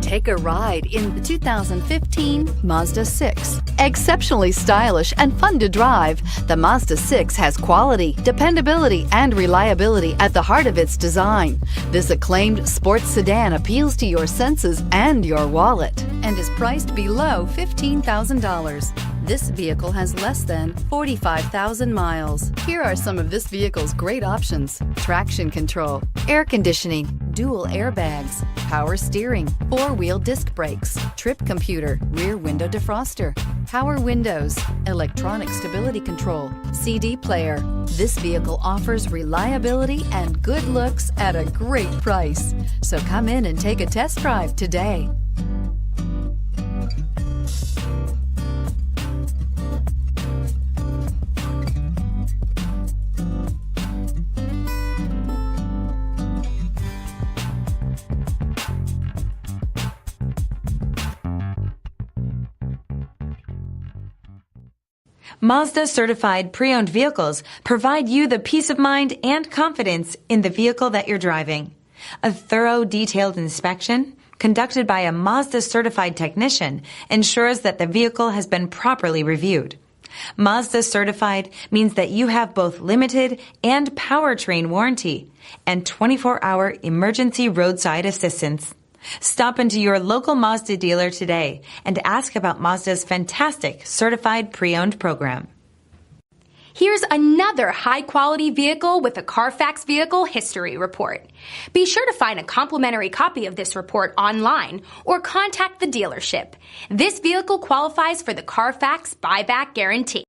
Take a ride in the 2015 Mazda 6. Exceptionally stylish and fun to drive, the Mazda 6 has quality, dependability, and reliability at the heart of its design. This acclaimed sports sedan appeals to your senses and your wallet and is priced below $15,000. This vehicle has less than 45,000 miles. Here are some of this vehicle's great options: traction control, air conditioning, dual airbags, power steering, four-wheel disc brakes, trip computer, rear window defroster, power windows, electronic stability control, CD player. This vehicle offers reliability and good looks at a great price. So come in and take a test drive today. Mazda certified pre-owned vehicles provide you the peace of mind and confidence in the vehicle that you're driving. A thorough, detailed inspection conducted by a Mazda certified technician ensures that the vehicle has been properly reviewed. Mazda certified means that you have both limited and powertrain warranty and 24-hour emergency roadside assistance. Stop into your local Mazda dealer today and ask about Mazda's fantastic certified pre-owned program. Here's another high-quality vehicle with a Carfax Vehicle History Report. Be sure to find a complimentary copy of this report online or contact the dealership. This vehicle qualifies for the Carfax Buyback Guarantee.